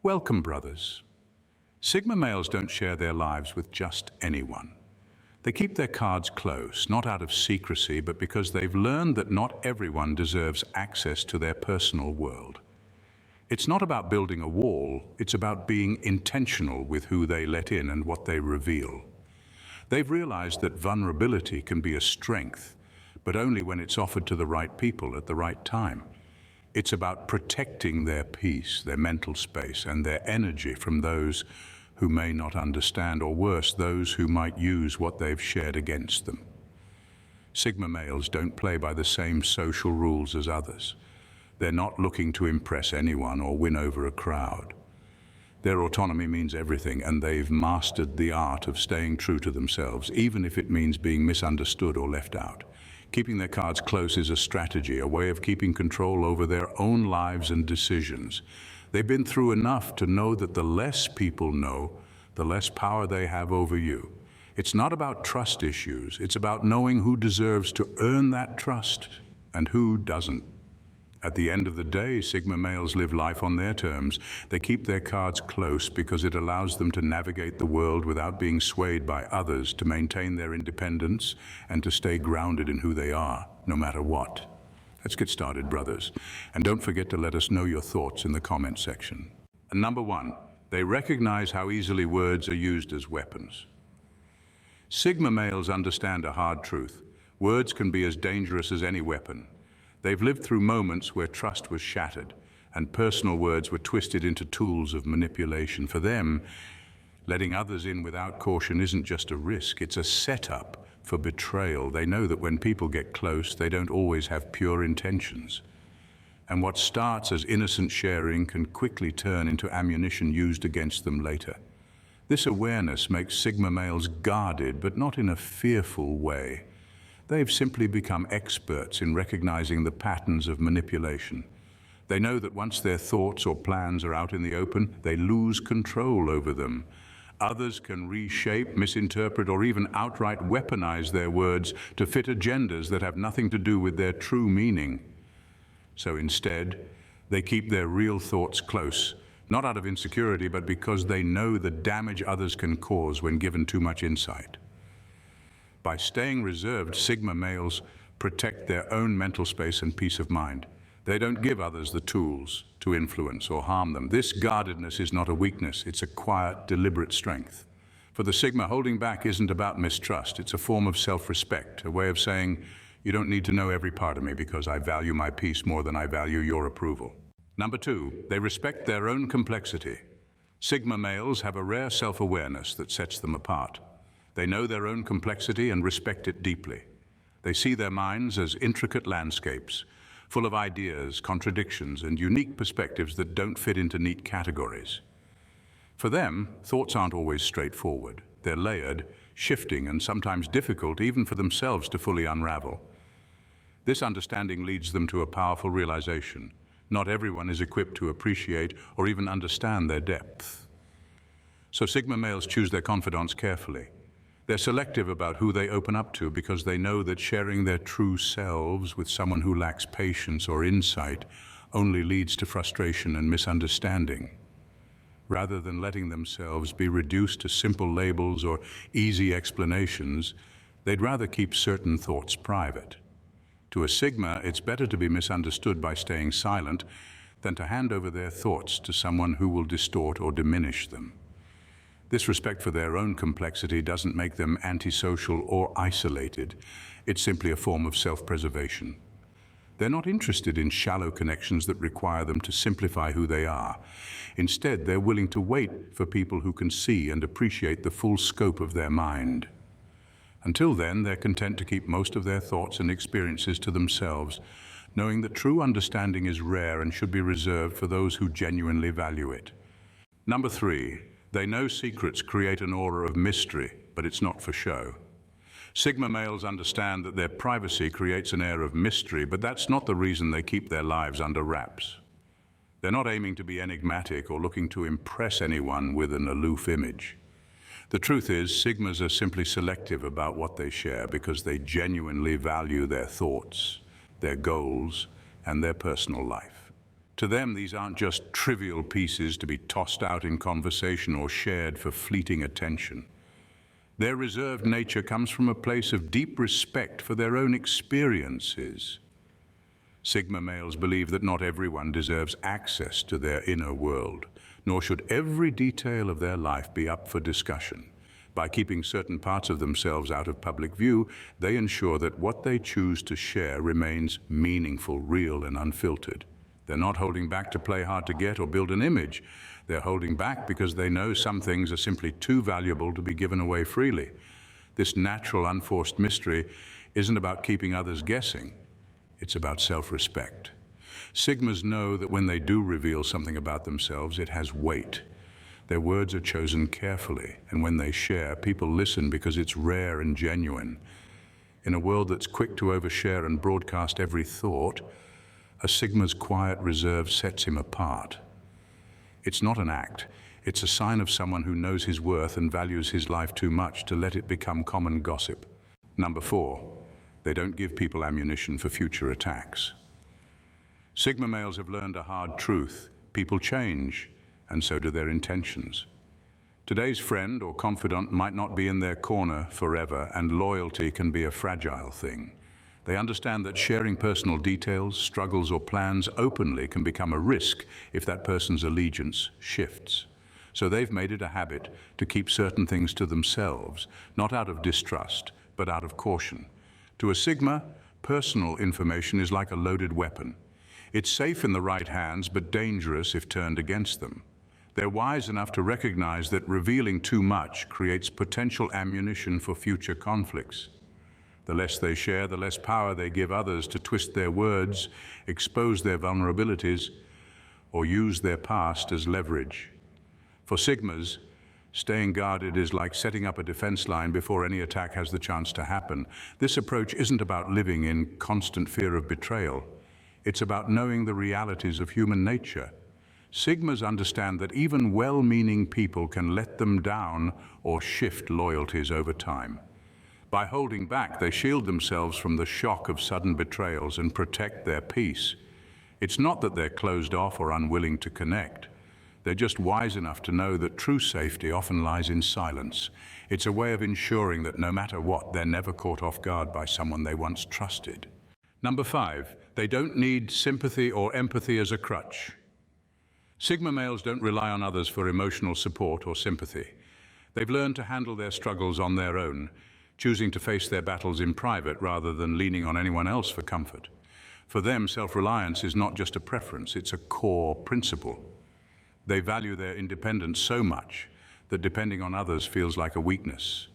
Welcome, brothers. Sigma males don't share their lives with just anyone. They keep their cards close, not out of secrecy, but because they've learned that not everyone deserves access to their personal world. It's not about building a wall, it's about being intentional with who they let in and what they reveal. They've realized that vulnerability can be a strength, but only when it's offered to the right people at the right time. It's about protecting their peace, their mental space, and their energy from those who may not understand, or worse, those who might use what they've shared against them. Sigma males don't play by the same social rules as others. They're not looking to impress anyone or win over a crowd. Their autonomy means everything, and they've mastered the art of staying true to themselves, even if it means being misunderstood or left out. Keeping their cards close is a strategy, a way of keeping control over their own lives and decisions. They've been through enough to know that the less people know, the less power they have over you. It's not about trust issues, it's about knowing who deserves to earn that trust and who doesn't. At the end of the day, Sigma males live life on their terms. They keep their cards close because it allows them to navigate the world without being swayed by others, to maintain their independence and to stay grounded in who they are, no matter what. Let's get started, brothers. And don't forget to let us know your thoughts in the comment section. And number one, they recognize how easily words are used as weapons. Sigma males understand a hard truth. Words can be as dangerous as any weapon. They've lived through moments where trust was shattered and personal words were twisted into tools of manipulation. For them, letting others in without caution isn't just a risk, it's a setup for betrayal. They know that when people get close, they don't always have pure intentions. And what starts as innocent sharing can quickly turn into ammunition used against them later. This awareness makes Sigma males guarded, but not in a fearful way. They've simply become experts in recognizing the patterns of manipulation. They know that once their thoughts or plans are out in the open, they lose control over them. Others can reshape, misinterpret, or even outright weaponize their words to fit agendas that have nothing to do with their true meaning. So instead, they keep their real thoughts close, not out of insecurity, but because they know the damage others can cause when given too much insight. By staying reserved, Sigma males protect their own mental space and peace of mind. They don't give others the tools to influence or harm them. This guardedness is not a weakness, it's a quiet, deliberate strength. For the Sigma, holding back isn't about mistrust, it's a form of self-respect, a way of saying, you don't need to know every part of me because I value my peace more than I value your approval. Number two, they respect their own complexity. Sigma males have a rare self-awareness that sets them apart. They know their own complexity and respect it deeply. They see their minds as intricate landscapes, full of ideas, contradictions, and unique perspectives that don't fit into neat categories. For them, thoughts aren't always straightforward. They're layered, shifting, and sometimes difficult even for themselves to fully unravel. This understanding leads them to a powerful realization. Not everyone is equipped to appreciate or even understand their depth. So Sigma males choose their confidants carefully. They're selective about who they open up to because they know that sharing their true selves with someone who lacks patience or insight only leads to frustration and misunderstanding. Rather than letting themselves be reduced to simple labels or easy explanations, they'd rather keep certain thoughts private. To a Sigma, it's better to be misunderstood by staying silent than to hand over their thoughts to someone who will distort or diminish them. This respect for their own complexity doesn't make them antisocial or isolated. It's simply a form of self-preservation. They're not interested in shallow connections that require them to simplify who they are. Instead, they're willing to wait for people who can see and appreciate the full scope of their mind. Until then, they're content to keep most of their thoughts and experiences to themselves, knowing that true understanding is rare and should be reserved for those who genuinely value it. Number three, they know secrets create an aura of mystery, but it's not for show. Sigma males understand that their privacy creates an air of mystery, but that's not the reason they keep their lives under wraps. They're not aiming to be enigmatic or looking to impress anyone with an aloof image. The truth is, Sigmas are simply selective about what they share because they genuinely value their thoughts, their goals, and their personal life. To them, these aren't just trivial pieces to be tossed out in conversation or shared for fleeting attention. Their reserved nature comes from a place of deep respect for their own experiences. Sigma males believe that not everyone deserves access to their inner world, nor should every detail of their life be up for discussion. By keeping certain parts of themselves out of public view, they ensure that what they choose to share remains meaningful, real, and unfiltered. They're not holding back to play hard to get or build an image. They're holding back because they know some things are simply too valuable to be given away freely. This natural, unforced mystery isn't about keeping others guessing. It's about self-respect. Sigmas know that when they do reveal something about themselves, it has weight. Their words are chosen carefully, and when they share, people listen because it's rare and genuine. In a world that's quick to overshare and broadcast every thought, a Sigma's quiet reserve sets him apart. It's not an act. It's a sign of someone who knows his worth and values his life too much to let it become common gossip. Number 4, they don't give people ammunition for future attacks. Sigma males have learned a hard truth. People change, and so do their intentions. Today's friend or confidant might not be in their corner forever, and loyalty can be a fragile thing. They understand that sharing personal details, struggles, or plans openly can become a risk if that person's allegiance shifts. So they've made it a habit to keep certain things to themselves, not out of distrust, but out of caution. To a Sigma, personal information is like a loaded weapon. It's safe in the right hands, but dangerous if turned against them. They're wise enough to recognize that revealing too much creates potential ammunition for future conflicts. The less they share, the less power they give others to twist their words, expose their vulnerabilities, or use their past as leverage. For Sigmas, staying guarded is like setting up a defense line before any attack has the chance to happen. This approach isn't about living in constant fear of betrayal. It's about knowing the realities of human nature. Sigmas understand that even well-meaning people can let them down or shift loyalties over time. By holding back, they shield themselves from the shock of sudden betrayals and protect their peace. It's not that they're closed off or unwilling to connect. They're just wise enough to know that true safety often lies in silence. It's a way of ensuring that no matter what, they're never caught off guard by someone they once trusted. Number 5, they don't need sympathy or empathy as a crutch. Sigma males don't rely on others for emotional support or sympathy. They've learned to handle their struggles on their own, choosing to face their battles in private rather than leaning on anyone else for comfort. For them, self-reliance is not just a preference, it's a core principle. They value their independence so much that depending on others feels like a weakness.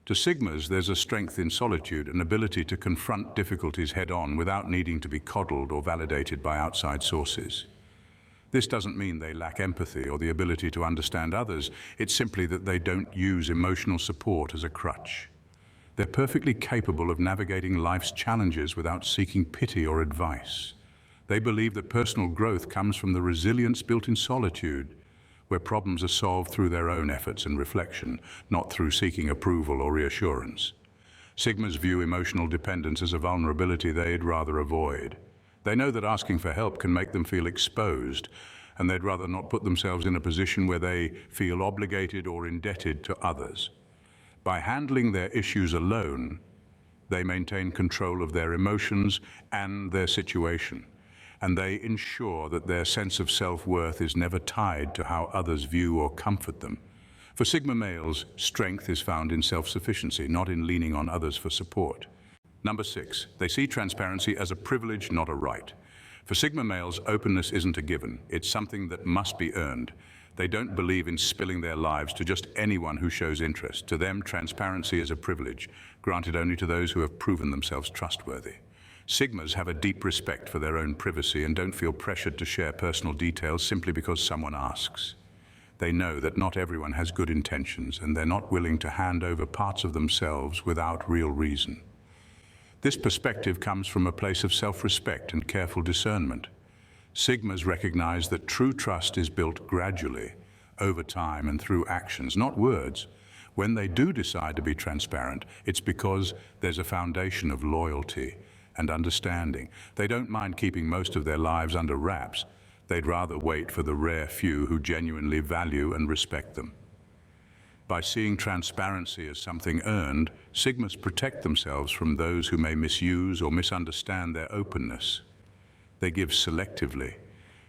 To Sigmas, there's a strength in solitude, an ability to confront difficulties head-on without needing to be coddled or validated by outside sources. This doesn't mean they lack empathy or the ability to understand others. It's simply that they don't use emotional support as a crutch. They're perfectly capable of navigating life's challenges without seeking pity or advice. They believe that personal growth comes from the resilience built in solitude, where problems are solved through their own efforts and reflection, not through seeking approval or reassurance. Sigmas view emotional dependence as a vulnerability they'd rather avoid. They know that asking for help can make them feel exposed, and they'd rather not put themselves in a position where they feel obligated or indebted to others. By handling their issues alone, they maintain control of their emotions and their situation, and they ensure that their sense of self-worth is never tied to how others view or comfort them. For Sigma males, strength is found in self-sufficiency, not in leaning on others for support. Number 6, they see transparency as a privilege, not a right. For Sigma males, openness isn't a given. It's something that must be earned. They don't believe in spilling their lives to just anyone who shows interest. To them, transparency is a privilege, granted only to those who have proven themselves trustworthy. Sigmas have a deep respect for their own privacy and don't feel pressured to share personal details simply because someone asks. They know that not everyone has good intentions, and they're not willing to hand over parts of themselves without real reason. This perspective comes from a place of self-respect and careful discernment. Sigmas recognize that true trust is built gradually, over time and through actions, not words. When they do decide to be transparent, it's because there's a foundation of loyalty and understanding. They don't mind keeping most of their lives under wraps, They'd rather wait for the rare few who genuinely value and respect them. By seeing transparency as something earned, Sigmas protect themselves from those who may misuse or misunderstand their openness. They give selectively,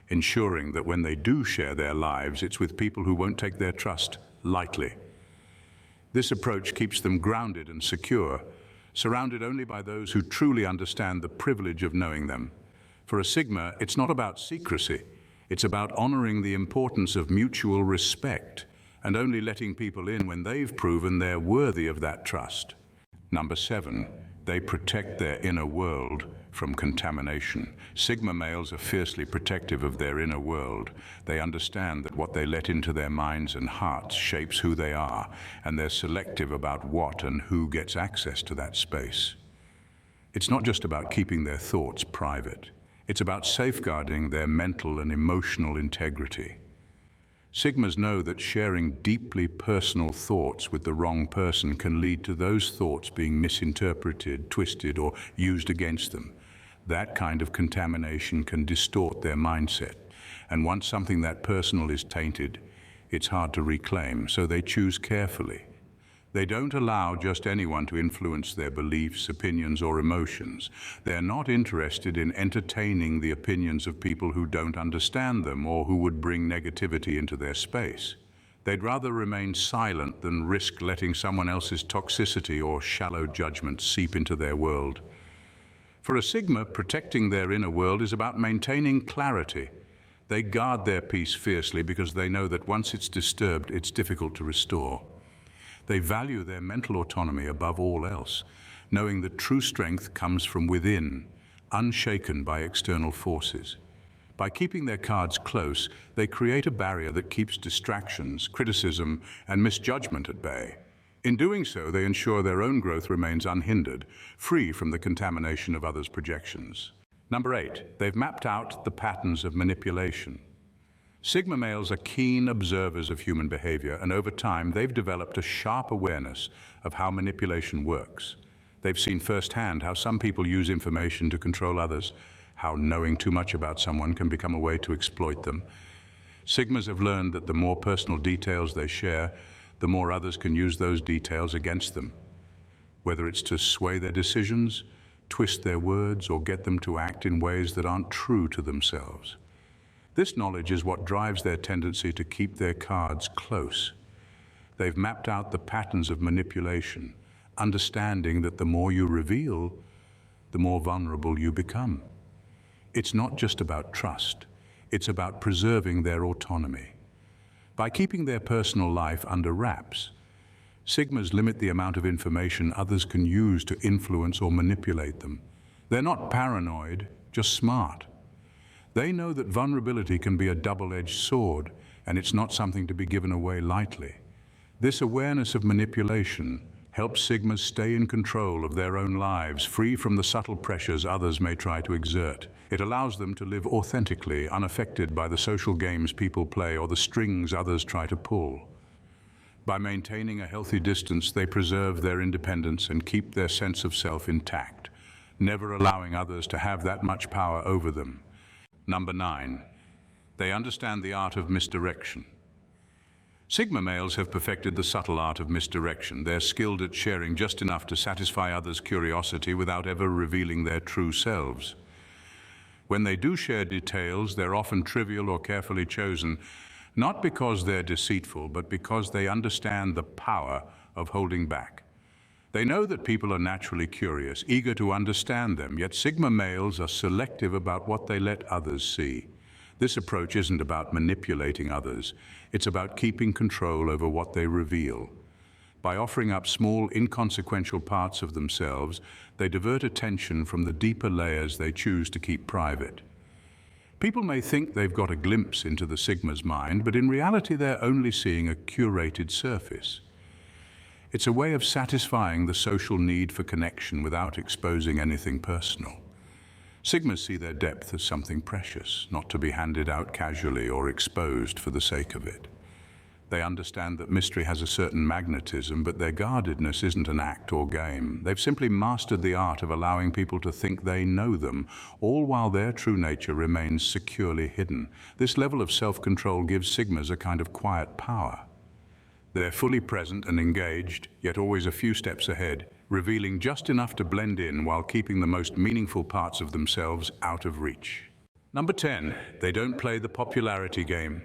ensuring that when they do share their lives, it's with people who won't take their trust lightly. This approach keeps them grounded and secure, surrounded only by those who truly understand the privilege of knowing them. For a Sigma, it's not about secrecy. It's about honoring the importance of mutual respect and only letting people in when they've proven they're worthy of that trust. Number 7, they protect their inner world from contamination. Sigma males are fiercely protective of their inner world. They understand that what they let into their minds and hearts shapes who they are, and they're selective about what and who gets access to that space. It's not just about keeping their thoughts private. It's about safeguarding their mental and emotional integrity. Sigmas know that sharing deeply personal thoughts with the wrong person can lead to those thoughts being misinterpreted, twisted, or used against them. That kind of contamination can distort their mindset. And once something that personal is tainted, it's hard to reclaim, so they choose carefully. They don't allow just anyone to influence their beliefs, opinions, or emotions. They're not interested in entertaining the opinions of people who don't understand them or who would bring negativity into their space. They'd rather remain silent than risk letting someone else's toxicity or shallow judgment seep into their world. For a Sigma, protecting their inner world is about maintaining clarity. They guard their peace fiercely because they know that once it's disturbed, it's difficult to restore. They value their mental autonomy above all else, knowing that true strength comes from within, unshaken by external forces. By keeping their cards close, they create a barrier that keeps distractions, criticism, and misjudgment at bay. In doing so, they ensure their own growth remains unhindered, free from the contamination of others' projections. Number 8, they've mapped out the patterns of manipulation. Sigma males are keen observers of human behavior, and over time, they've developed a sharp awareness of how manipulation works. They've seen firsthand how some people use information to control others, how knowing too much about someone can become a way to exploit them. Sigmas have learned that the more personal details they share, the more others can use those details against them. Whether it's to sway their decisions, twist their words, or get them to act in ways that aren't true to themselves. This knowledge is what drives their tendency to keep their cards close. They've mapped out the patterns of manipulation, understanding that the more you reveal, the more vulnerable you become. It's not just about trust, it's about preserving their autonomy. By keeping their personal life under wraps, Sigmas limit the amount of information others can use to influence or manipulate them. They're not paranoid, just smart. They know that vulnerability can be a double-edged sword, and it's not something to be given away lightly. This awareness of manipulation helps Sigmas stay in control of their own lives, free from the subtle pressures others may try to exert. It allows them to live authentically, unaffected by the social games people play or the strings others try to pull. By maintaining a healthy distance, they preserve their independence and keep their sense of self intact, never allowing others to have that much power over them. Number 9, they understand the art of misdirection. Sigma males have perfected the subtle art of misdirection. They're skilled at sharing just enough to satisfy others' curiosity without ever revealing their true selves. When they do share details, they're often trivial or carefully chosen, not because they're deceitful, but because they understand the power of holding back. They know that people are naturally curious, eager to understand them, yet Sigma males are selective about what they let others see. This approach isn't about manipulating others, it's about keeping control over what they reveal. By offering up small, inconsequential parts of themselves, they divert attention from the deeper layers they choose to keep private. People may think they've got a glimpse into the Sigma's mind, but in reality they're only seeing a curated surface. It's a way of satisfying the social need for connection without exposing anything personal. Sigmas see their depth as something precious, not to be handed out casually or exposed for the sake of it. They understand that mystery has a certain magnetism, but their guardedness isn't an act or game. They've simply mastered the art of allowing people to think they know them, all while their true nature remains securely hidden. This level of self-control gives Sigmas a kind of quiet power. They're fully present and engaged, yet always a few steps ahead, revealing just enough to blend in while keeping the most meaningful parts of themselves out of reach. Number 10, they don't play the popularity game.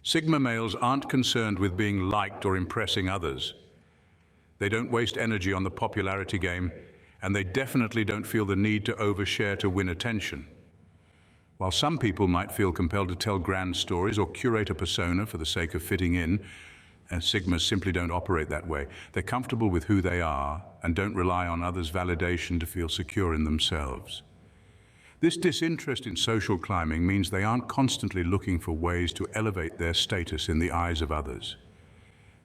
Sigma males aren't concerned with being liked or impressing others. They don't waste energy on the popularity game, and they definitely don't feel the need to overshare to win attention. While some people might feel compelled to tell grand stories or curate a persona for the sake of fitting in, Sigmas simply don't operate that way. They're comfortable with who they are and don't rely on others' validation to feel secure in themselves. This disinterest in social climbing means they aren't constantly looking for ways to elevate their status in the eyes of others.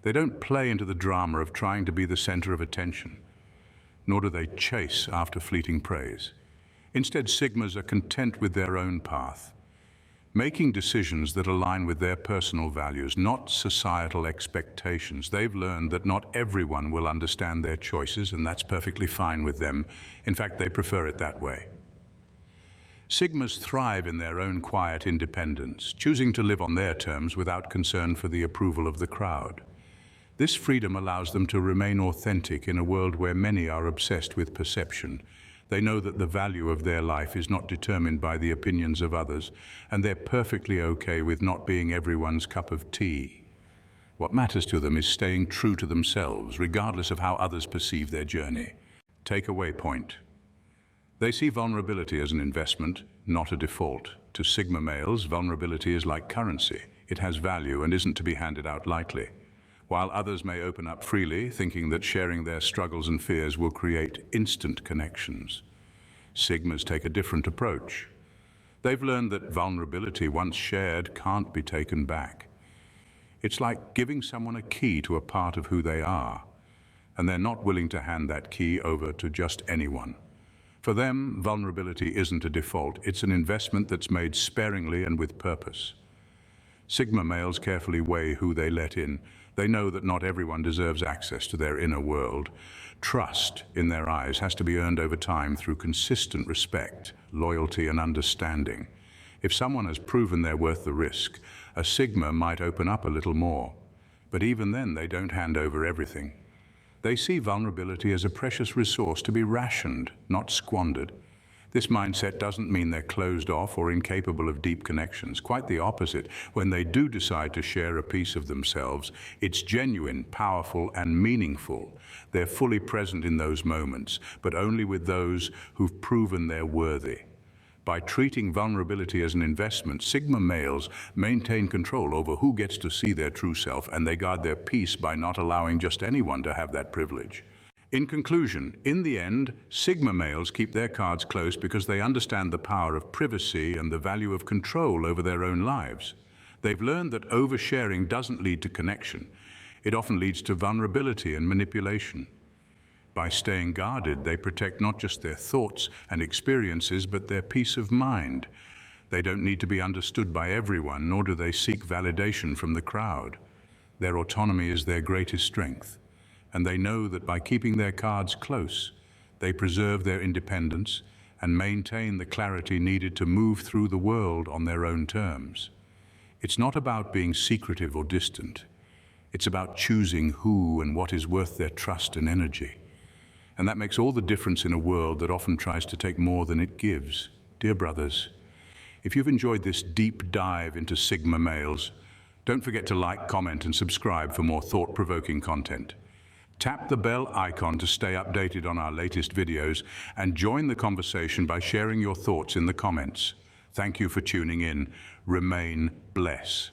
They don't play into the drama of trying to be the center of attention, nor do they chase after fleeting praise. Instead, Sigmas are content with their own path, making decisions that align with their personal values, not societal expectations. They've learned that not everyone will understand their choices, and that's perfectly fine with them. In fact, they prefer it that way. Sigmas thrive in their own quiet independence, choosing to live on their terms without concern for the approval of the crowd. This freedom allows them to remain authentic in a world where many are obsessed with perception. They know that the value of their life is not determined by the opinions of others, and they're perfectly okay with not being everyone's cup of tea. What matters to them is staying true to themselves, regardless of how others perceive their journey. Takeaway point. They see vulnerability as an investment, not a default. To Sigma males, vulnerability is like currency. It has value and isn't to be handed out lightly. While others may open up freely, thinking that sharing their struggles and fears will create instant connections, Sigmas take a different approach. They've learned that vulnerability, once shared, can't be taken back. It's like giving someone a key to a part of who they are, and they're not willing to hand that key over to just anyone. For them, vulnerability isn't a default. It's an investment that's made sparingly and with purpose. Sigma males carefully weigh who they let in. They know that not everyone deserves access to their inner world. Trust, in their eyes, has to be earned over time through consistent respect, loyalty, and understanding. If someone has proven they're worth the risk, a Sigma might open up a little more. But even then, they don't hand over everything. They see vulnerability as a precious resource to be rationed, not squandered. This mindset doesn't mean they're closed off or incapable of deep connections. Quite the opposite. When they do decide to share a piece of themselves, it's genuine, powerful, and meaningful. They're fully present in those moments, but only with those who've proven they're worthy. By treating vulnerability as an investment, Sigma males maintain control over who gets to see their true self, and they guard their peace by not allowing just anyone to have that privilege. In conclusion, in the end, Sigma males keep their cards close because they understand the power of privacy and the value of control over their own lives. They've learned that oversharing doesn't lead to connection. It often leads to vulnerability and manipulation. By staying guarded, they protect not just their thoughts and experiences, but their peace of mind. They don't need to be understood by everyone, nor do they seek validation from the crowd. Their autonomy is their greatest strength, and they know that by keeping their cards close, they preserve their independence and maintain the clarity needed to move through the world on their own terms. It's not about being secretive or distant. It's about choosing who and what is worth their trust and energy. And that makes all the difference in a world that often tries to take more than it gives. Dear brothers, if you've enjoyed this deep dive into Sigma males, don't forget to like, comment, and subscribe for more thought-provoking content. Tap the bell icon to stay updated on our latest videos, and join the conversation by sharing your thoughts in the comments. Thank you for tuning in. Remain blessed.